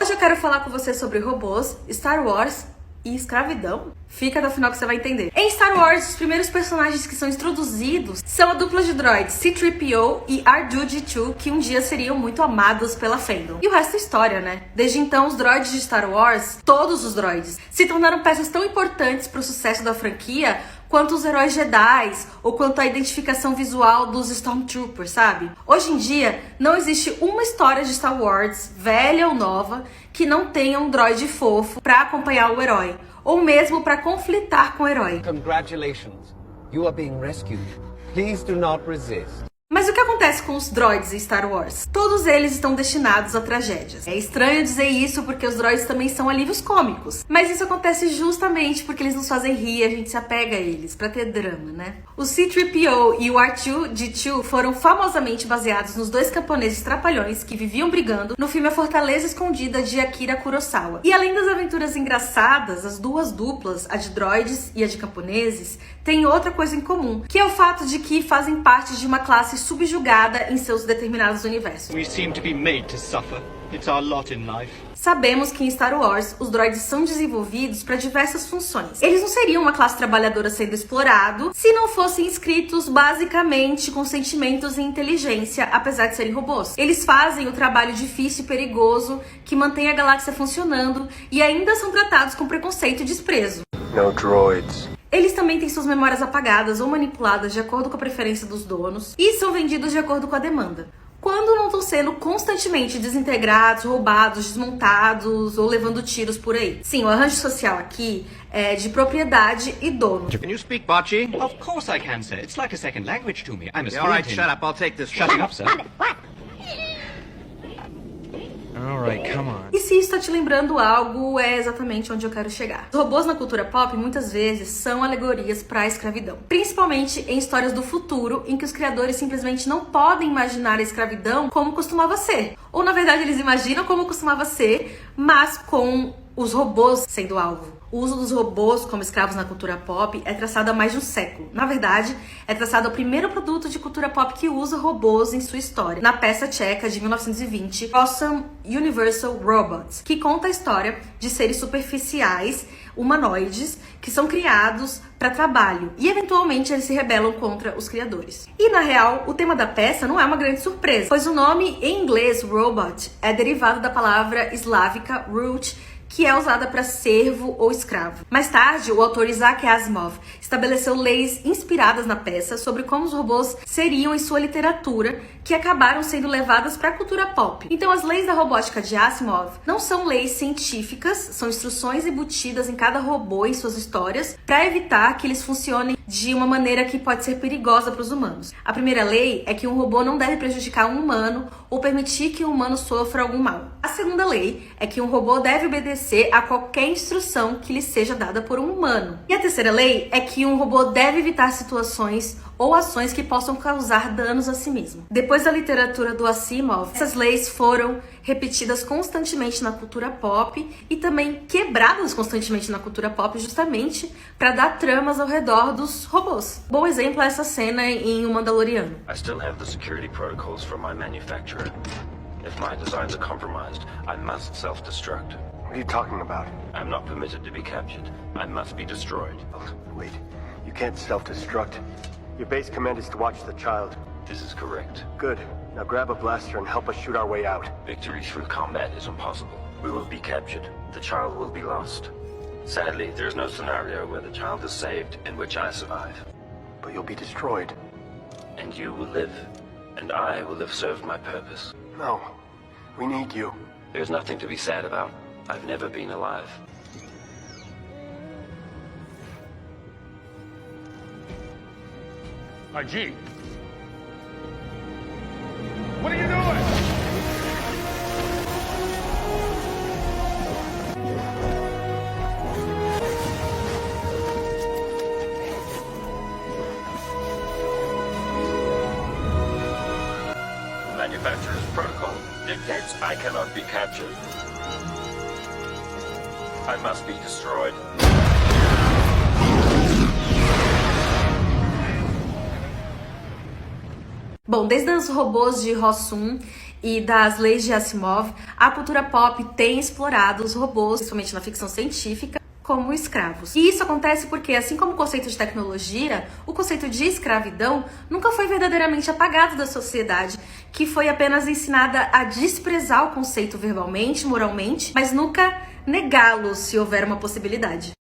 Hoje eu quero falar com você sobre robôs, Star Wars e escravidão. Fica até o final que você vai entender. Em Star Wars, os primeiros personagens que são introduzidos são a dupla de droids C-3PO e R2-D2, que um dia seriam muito amados pela fandom. E o resto é história, né? Desde então, os droids de Star Wars, todos os droids, se tornaram peças tão importantes para o sucesso da franquia quanto os heróis Jedi ou quanto a identificação visual dos Stormtroopers, sabe? Hoje em dia, não existe uma história de Star Wars, velha ou nova, que não tenha um droid fofo para acompanhar o herói, ou mesmo para conflitar com o herói. Congratulations. You are being rescued. Please do not resist. Mas o que acontece com os droids em Star Wars? Todos eles estão destinados a tragédias. É estranho dizer isso porque os droids também são alívios cômicos. Mas isso acontece justamente porque eles nos fazem rir e a gente se apega a eles, pra ter drama, né? O C-3PO e o R2-D2 foram famosamente baseados nos dois camponeses trapalhões que viviam brigando no filme A Fortaleza Escondida de Akira Kurosawa. E além das aventuras engraçadas, as duas duplas, a de droids e a de camponeses, têm outra coisa em comum, que é o fato de que fazem parte de uma classe subjugada em seus determinados universos. We seem to be made to suffer. It's our lot in life. Sabemos que em Star Wars, os droids são desenvolvidos para diversas funções. Eles não seriam uma classe trabalhadora sendo explorado se não fossem inscritos basicamente com sentimentos e inteligência, apesar de serem robôs. Eles fazem o trabalho difícil e perigoso que mantém a galáxia funcionando e ainda são tratados com preconceito e desprezo. No droids. Eles também têm suas memórias apagadas ou manipuladas de acordo com a preferência dos donos e são vendidos de acordo com a demanda, quando não estão sendo constantemente desintegrados, roubados, desmontados ou levando tiros por aí. Sim, o arranjo social aqui é de propriedade e dono. Can you speak Bocce? Of course I can, sir. It's like a second language to me. I'm a All right, shut up. I'll take this. Shutting up, sir. All right, come on. E se isso está te lembrando algo, é exatamente onde eu quero chegar. Os robôs na cultura pop muitas vezes são alegorias para a escravidão, principalmente em histórias do futuro em que os criadores simplesmente não podem imaginar a escravidão como costumava ser. Ou na verdade eles imaginam como costumava ser, mas com os robôs sendo alvo. O uso dos robôs como escravos na cultura pop é traçado há mais de um século. Na verdade, é traçado o primeiro produto de cultura pop que usa robôs em sua história, na peça tcheca de 1920, Awesome Universal Robots, que conta a história de seres superficiais, humanoides, que são criados para trabalho e eventualmente eles se rebelam contra os criadores. E na real, o tema da peça não é uma grande surpresa, pois o nome em inglês robot é derivado da palavra eslávica root, que é usada para servo ou escravo. Mais tarde, o autor Isaac Asimov estabeleceu leis inspiradas na peça sobre como os robôs seriam em sua literatura, que acabaram sendo levadas para a cultura pop. Então, as leis da robótica de Asimov não são leis científicas, são instruções embutidas em cada robô em suas histórias para evitar que eles funcionem de uma maneira que pode ser perigosa para os humanos. A primeira lei é que um robô não deve prejudicar um humano ou permitir que um humano sofra algum mal. A segunda lei é que um robô deve obedecer a qualquer instrução que lhe seja dada por um humano. E a terceira lei é que um robô deve evitar situações ou ações que possam causar danos a si mesmo. Depois da literatura do Asimov, essas leis foram repetidas constantemente na cultura pop e também quebradas constantemente na cultura pop justamente para dar tramas ao redor dos robôs. Bom exemplo é essa cena em O Mandaloriano. I still have the security protocols from my manufacturer. If my designs are compromised, I must self-destruct. What are you talking about? I'm not permitted to be captured. I must be destroyed. Wait, you can't self-destruct. Your base command is to watch the child. This is correct. Good. Now grab a blaster and help us shoot our way out. Victory through combat is impossible. We will be captured. The child will be lost. Sadly, there is no scenario where the child is saved in which I survive. But you'll be destroyed. And you will live. And I will have served my purpose. No. We need you. There's nothing to be sad about. I've never been alive. RG. What are you doing? The manufacturer's protocol dictates I cannot be captured. I must be destroyed. Bom, desde os robôs de Rossum e das leis de Asimov, a cultura pop tem explorado os robôs, principalmente na ficção científica, como escravos. E isso acontece porque, assim como o conceito de tecnologia, o conceito de escravidão nunca foi verdadeiramente apagado da sociedade, que foi apenas ensinada a desprezar o conceito verbalmente, moralmente, mas nunca negá-lo se houver uma possibilidade.